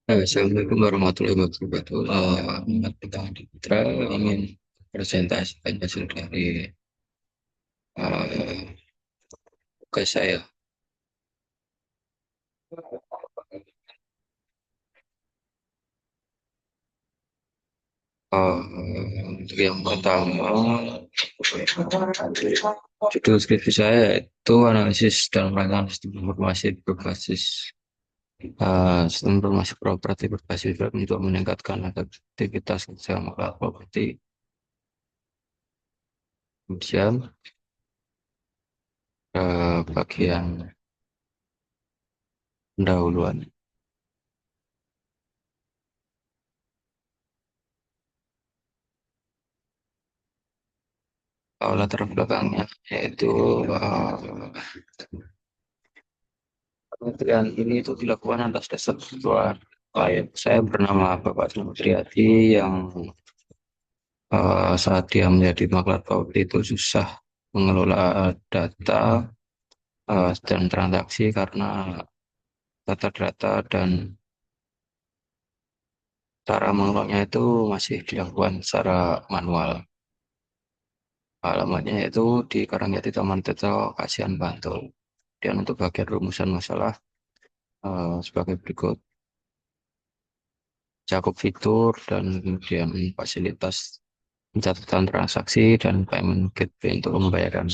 Assalamualaikum warahmatullahi wabarakatuh. Ahmad Bintang Putra ingin presentasikan hasil dari eh, tugas saya. Untuk yang pertama, judul skripsi saya itu analisis dan rangkaian sistem informasi berbasis sistem informasi properti berbasis web untuk meningkatkan efektivitas kerja maklar properti. Kemudian bagian pendahuluan. Latar belakangnya yaitu uh, penelitian ini itu dilakukan atas dasar kebutuhan klien. Saya bernama Bapak Triadi yang saat dia menjadi maklar properti itu susah mengelola data dan transaksi karena tata data dan cara mengelolanya itu masih dilakukan secara manual. Alamatnya itu di Karangjati Taman Tirta, Kasihan, Bantul. Dan untuk bagian rumusan masalah sebagai berikut. Cakup fitur dan kemudian fasilitas pencatatan transaksi dan payment gateway untuk pembayaran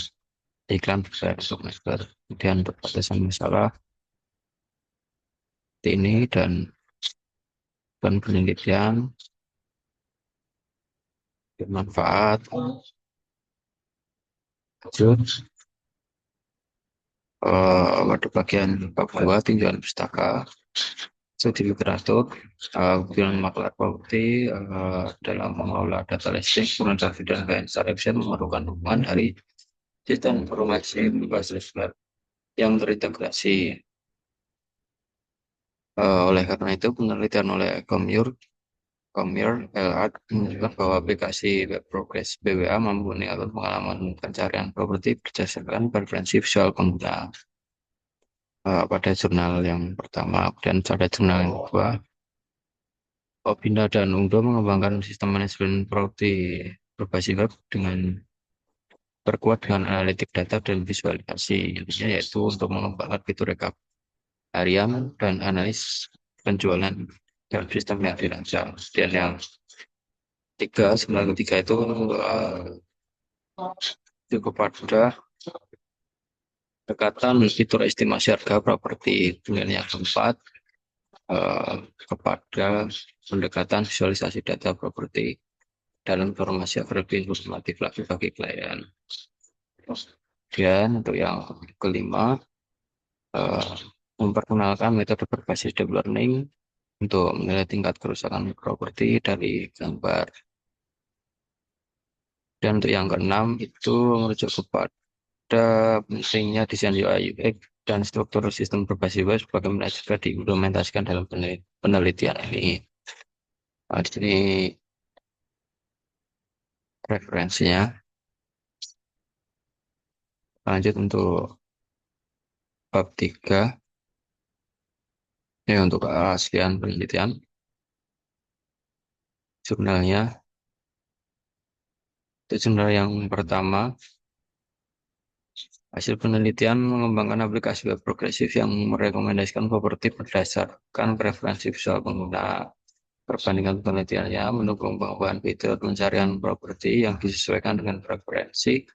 iklan berbayar untuk masker. Kemudian untuk batasan masalah seperti ini dan penelitian bermanfaat. Lanjut pada bagian bab 2 tinjauan pustaka studi literatur kemudian maklar properti dalam mengelola data listing transaksi dan lain secara efisien memerlukan dukungan dari sistem informasi berbasis web yang terintegrasi. Oleh karena itu, penelitian oleh Comure LR menunjukkan bahwa aplikasi Web Progress BWA mampu meningkatkan pengalaman pencarian properti berdasarkan preferensi visual pengguna. Pada jurnal yang pertama, dan pada jurnal yang kedua, Opinda dan Undo mengembangkan sistem manajemen properti berbasis web dengan berkuat dengan analitik data dan visualisasi, yaitu untuk mengembangkan fitur rekap harian dan analis penjualan dalam sistem yang dirancang. Dan yang sembilan tiga itu cukup pada dekatan fitur estimasi harga properti. Kemudian yang keempat eh, kepada pendekatan visualisasi data properti dalam informasi agar lebih informatif lagi bagi klien. Kemudian untuk yang kelima eh, memperkenalkan metode berbasis deep learning untuk menilai tingkat kerusakan properti dari gambar. Dan untuk yang keenam itu merujuk kepada pentingnya desain UI UX dan struktur sistem berbasis web bagaimana juga diimplementasikan dalam penelitian ini. Di sini referensinya. Lanjut untuk bab 3 ya untuk keaslian penelitian. Jurnalnya itu jurnal yang pertama. Hasil penelitian mengembangkan aplikasi web progresif yang merekomendasikan properti berdasarkan preferensi visual pengguna. Perbandingan penelitiannya mendukung pengembangan fitur pencarian properti yang disesuaikan dengan preferensi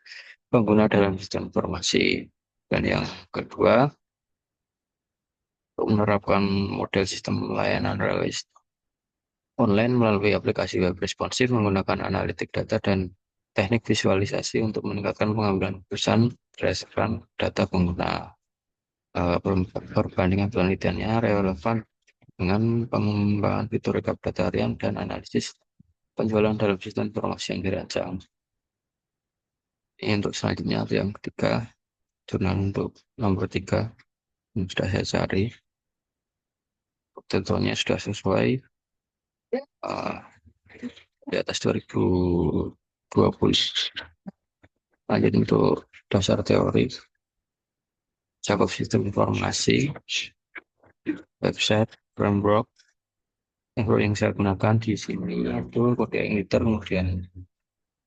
pengguna dalam sistem informasi. Dan yang kedua, untuk menerapkan model sistem layanan realistis online melalui aplikasi web responsif menggunakan analitik data dan teknik visualisasi untuk meningkatkan pengambilan keputusan berdasarkan data pengguna. Perbandingan penelitiannya relevan dengan pengembangan fitur rekap data harian dan analisis penjualan dalam sistem informasi yang dirancang. Ini untuk selanjutnya yang ketiga, jurnal untuk nomor 3 yang sudah saya cari. Tentunya sudah sesuai uh, di atas 2020. Lanjut untuk dasar teori cakup sistem informasi website, framework, yang saya gunakan di sini itu kode editor, kemudian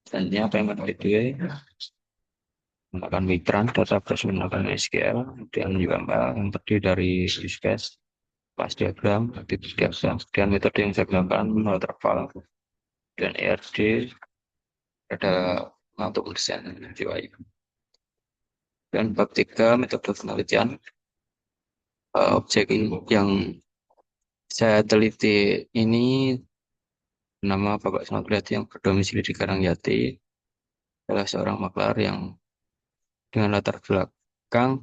selanjutnya payment gateway, menggunakan Migran, database menggunakan SQL, kemudian UML yang terdiri dari use case, class diagram, activity diagram, kemudian metode yang saya gunakan waterfall, dan ERD ada untuk mendesain UI. Dan bab 3 metode penelitian, objek ini yang saya teliti ini nama Bapak Selamat yang berdomisili di Karangjati, adalah seorang maklar yang dengan latar belakang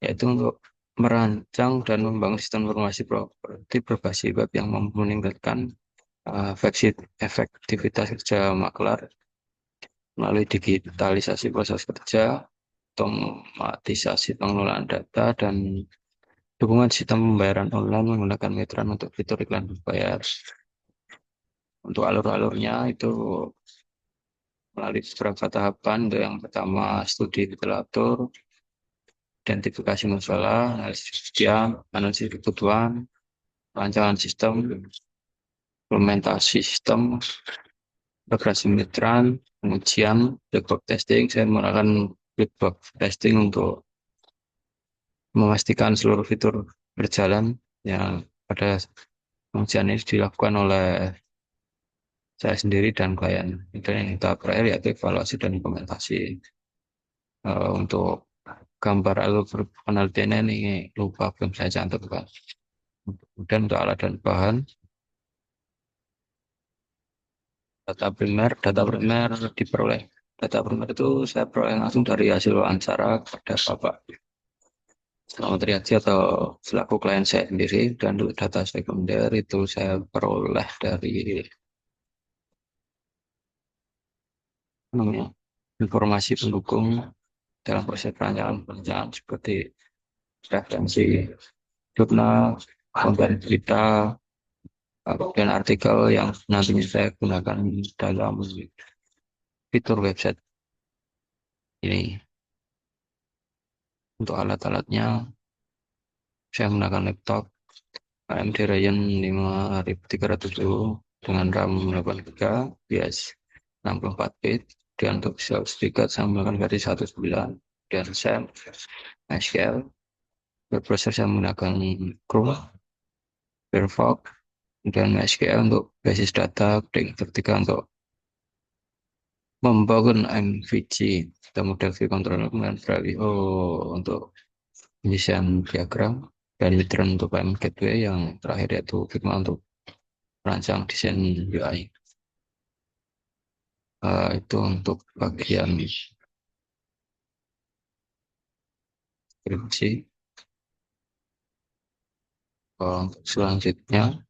yaitu untuk merancang dan membangun sistem informasi properti berbasis web yang mampu meningkatkan efektivitas kerja maklar melalui digitalisasi proses kerja, otomatisasi pengelolaan data, dan dukungan sistem pembayaran online menggunakan Metran untuk fitur iklan berbayar. Untuk alur-alurnya itu melalui beberapa tahapan. Untuk yang pertama, studi literatur, identifikasi masalah, analisis kebutuhan, rancangan sistem, implementasi sistem, integrasi Metran, pengujian, black box testing. Saya menggunakan black box testing untuk memastikan seluruh fitur berjalan yang pada pengujian ini dilakukan oleh saya sendiri dan klien. Dan yang tahap terakhir yaitu evaluasi dan implementasi. Untuk gambar alur penelitiannya ini lupa belum saya cantumkan. Kemudian untuk alat dan bahan, data primer diperoleh. Data primer itu saya peroleh langsung dari hasil wawancara kepada Bapak Selamat Riyadi atau selaku klien saya sendiri, dan untuk data sekunder itu saya peroleh dari namanya informasi pendukung dalam proses perancangan seperti referensi jurnal, konten berita, dan artikel yang nantinya saya gunakan dalam fitur website ini. Untuk alat-alatnya, saya menggunakan laptop AMD Ryzen 5300U dengan RAM 8 GB, bias 64 bit, dan untuk visual speaker saya menggunakan versi 19, dan SAM, SQL, web browser saya menggunakan Chrome, Firefox, dan SQL untuk basis data, dan ketika untuk membangun MVC atau model view controller dengan Valio untuk desain diagram, dan Mitron untuk payment gateway, yang terakhir yaitu Figma untuk merancang desain UI. Itu untuk bagian skripsi. Untuk selanjutnya,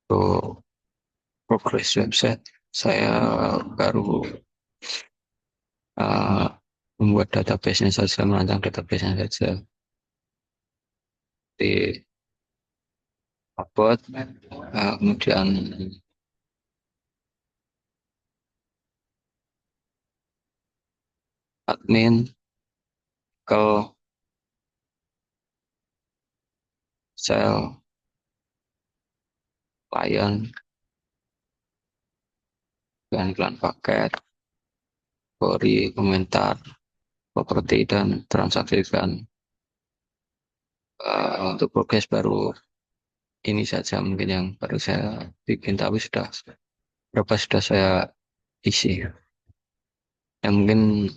untuk progress website, saya baru uh, membuat database-nya saja, merancang database-nya saja di upload, kemudian admin, ke sel, klien, dan iklan paket, query, komentar, properti, dan transaksikan. Untuk progres baru ini saja mungkin yang baru saya bikin, tapi sudah berapa sudah saya isi. Ya mungkin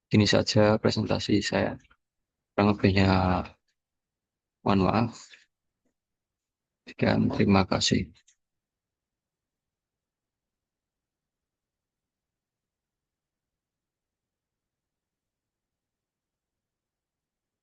ini saja presentasi saya. Kurang lebihnya mohon maaf. Sekian, terima kasih.